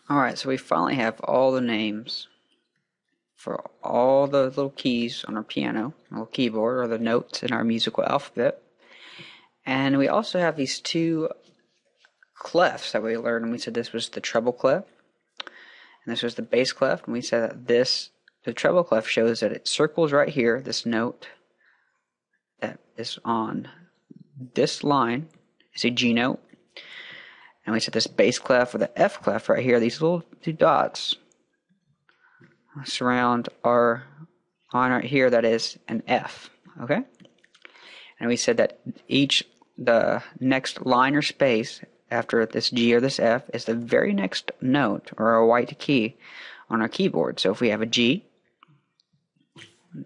Alright, so we finally have all the names for all the little keys on our piano, our little keyboard, or the notes in our musical alphabet. And we also have these two clefs that we learned, and we said this was the treble clef, and this was the bass clef, and we said that the treble clef shows that it circles right here, this note that is on this line is a G note. And we said this bass clef or the F clef right here, these little two dots surround our line right here that is an F, okay? And we said that the next line or space after this G or this F is the very next note or a white key on our keyboard. So if we have a G,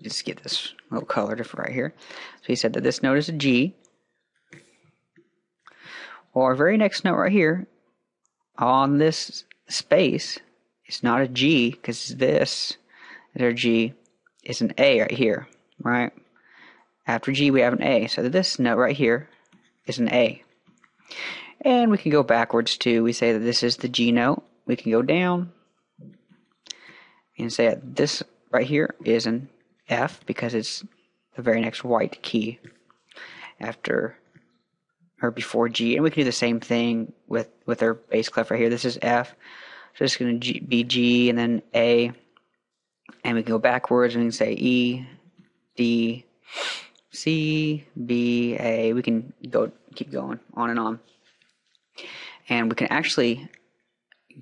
just get this little color different right here. So he said that this note is a G. Well, our very next note right here on this space is not a G, because this is our G, is an A right here, right? After G we have an A, so this note right here is an A. And we can go backwards too. We say that this is the G note. We can go down and say that this right here is an F, because it's the very next white key after or before G. And we can do the same thing with our bass clef right here. This is F, so it's going to be G and then A. And we can go backwards and we can say E, D, C, B, A. We can keep going on and on. And we can actually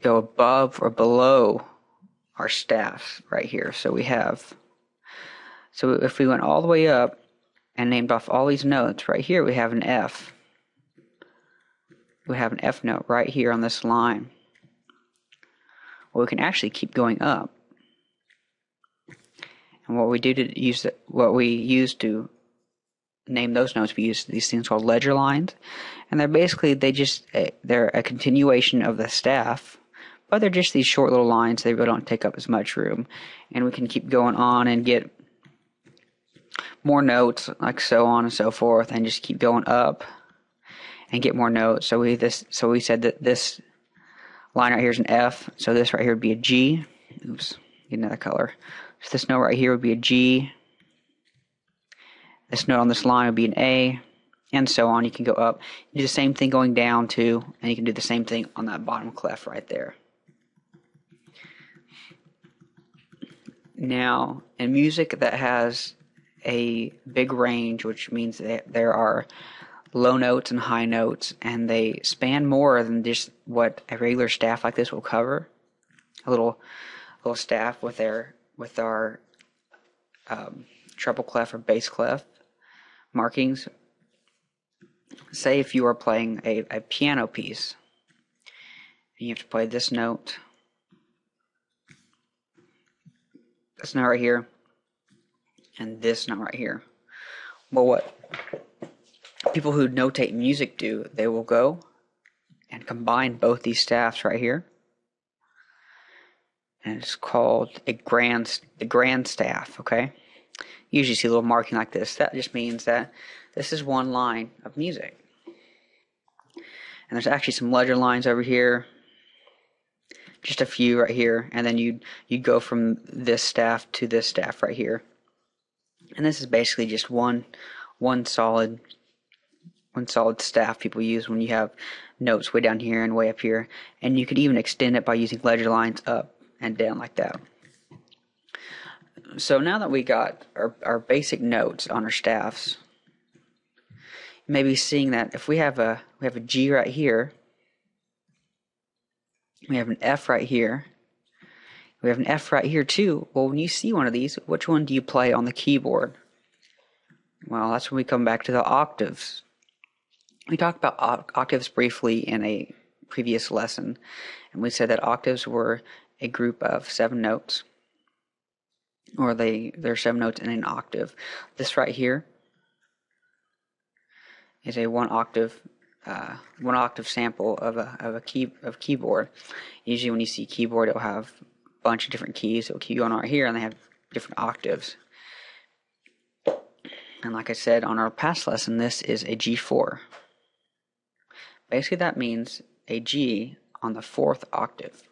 go above or below our staff right here. So if we went all the way up and named off all these notes, right here we have an F. We have an F note right here on this line. Well, we can actually keep going up. And what we use to name those notes, we use these things called ledger lines, and they're a continuation of the staff, but they're just these short little lines. They really don't take up as much room, and we can keep going on and get more notes, like so on and so forth, and just keep going up and get more notes. So we said that this line right here is an F, so this right here would be a G. Oops, get another color. So this note right here would be a G. This note on this line would be an A, and so on. You can go up. You do the same thing going down too, and you can do the same thing on that bottom clef right there. Now, in music that has a big range, which means that there are low notes and high notes, and they span more than just what a regular staff like this will cover. A little staff with our treble clef or bass clef markings. Say if you are playing a piano piece, and you have to play this note right here, and this note right here. Well, what people who notate music do, they will go and combine both these staffs right here, and it's called the grand staff, okay? You usually see a little marking like this. That just means that this is one line of music. And there's actually some ledger lines over here, just a few right here, and then you'd go from this staff to this staff right here. And this is basically just one solid staff people use when you have notes way down here and way up here. And you could even extend it by using ledger lines up and down like that. So now that we got our basic notes on our staffs, you may be seeing that if we have a G right here, we have an F right here, we have an F right here too. Well, when you see one of these, which one do you play on the keyboard? Well, that's when we come back to the octaves. We talked about octaves briefly in a previous lesson, and we said that octaves were a group of 7 notes, or there are 7 notes in an octave. This right here is a one octave sample of keyboard. Usually when you see keyboard, it'll have a bunch of different keys. It'll keep going right here, and they have different octaves. And like I said on our past lesson, this is a G4. Basically that means a G on the 4th octave.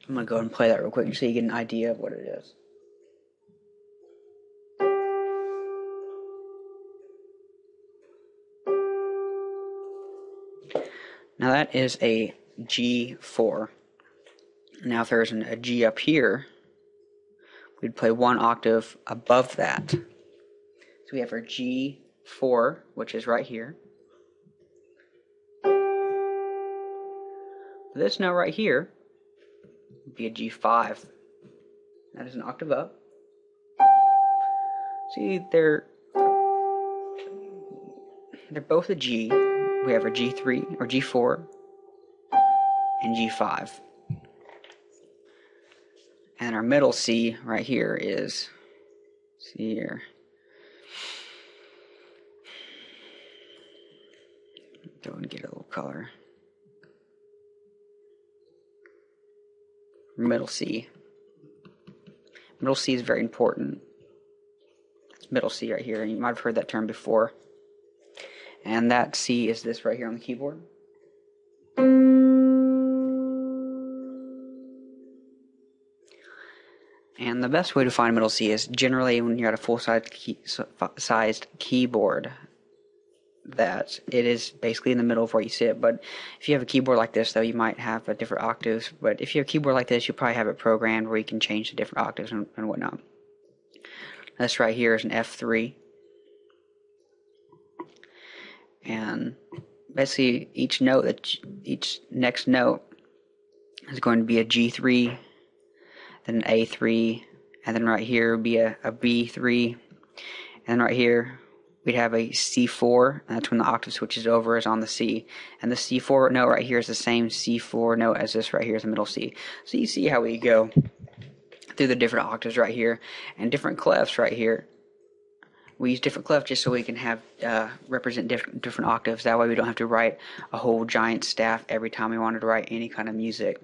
I'm going to go ahead and play that real quick so you get an idea of what it is. Now that is a G4. Now if there's a G up here, we'd play one octave above that. So we have our G4, which is right here. This note right here would be a G5. That is an octave up. See, they're both a G. We have our G3 or G4 and G5. And our middle C right here is, see here, go and get a little color. Middle C. Middle C is very important. It's middle C right here, and you might have heard that term before. And that C is this right here on the keyboard. And the best way to find middle C is generally when you're at a full-sized keyboard, that it is basically in the middle of where you sit. But if you have a keyboard like this, though, you might have a different octaves. But if you have a keyboard like this, you probably have it programmed where you can change the different octaves and whatnot. This right here is an F3. And basically each next note is going to be a G3, then an A3, and then right here would be a B3, and right here we'd have a C4, and that's when the octave switches over is on the C. And the C4 note right here is the same C4 note as this right here is the middle C. So you see how we go through the different octaves right here, and different clefs right here. We use different clefs just so we can have represent different octaves. That way we don't have to write a whole giant staff every time we wanted to write any kind of music.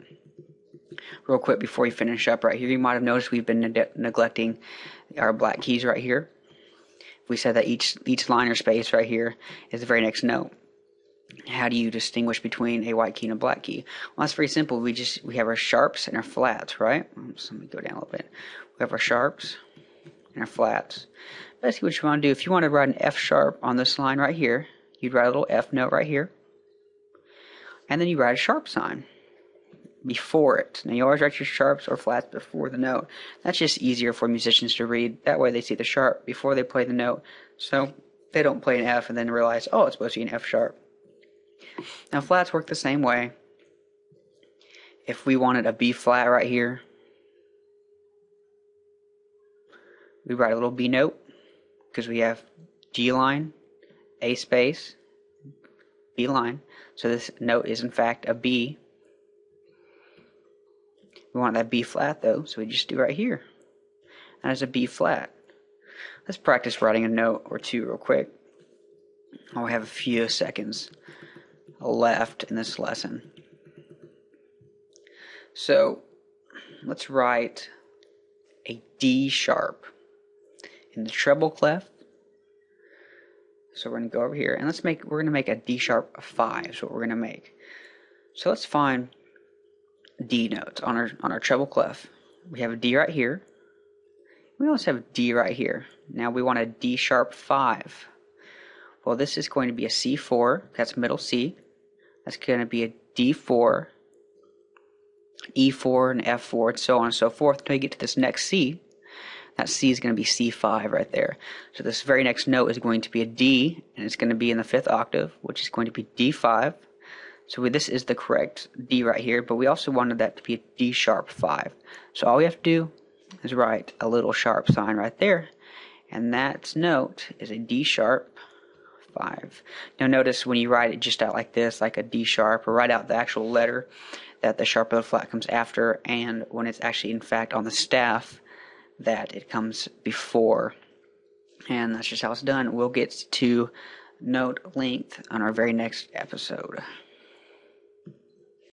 Real quick before we finish up right here, you might have noticed we've been neglecting our black keys right here. We said that each line or space right here is the very next note. How do you distinguish between a white key and a black key? Well, that's very simple. We have our sharps and our flats, right? So let me go down a little bit. We have our sharps and our flats. Basically what you want to do, if you want to write an F sharp on this line right here, you'd write a little F note right here, and then you write a sharp sign before it. Now you always write your sharps or flats before the note. That's just easier for musicians to read. That way they see the sharp before they play the note, so they don't play an F and then realize, oh, it's supposed to be an F sharp. Now flats work the same way. If we wanted a B flat right here, we write a little B note, because we have G line, A space, B line. So this note is in fact a B. We want that B flat though, so we just do right here. That is a B flat. Let's practice writing a note or two real quick. We have a few seconds left in this lesson. So let's write a D sharp in the treble clef. So we're going to go over here and we're going to make a D sharp 5 is what we're going to make. So let's find D notes on our treble clef. We have a D right here. We also have a D right here. Now we want a D sharp 5. Well, this is going to be a C4, that's middle C. That's going to be a D4, E4, and F4, and so on and so forth until you get to this next C. That C is going to be C5 right there. So this very next note is going to be a D, and it's going to be in the 5th octave, which is going to be D5. So this is the correct D right here, but we also wanted that to be a D sharp 5. So all we have to do is write a little sharp sign right there, and that note is a D sharp 5. Now notice when you write it just out like this, like a D sharp, or write out the actual letter that the sharp or the flat comes after, and when it's actually in fact on the staff, that it comes before. And that's just how it's done. We'll get to note length on our very next episode.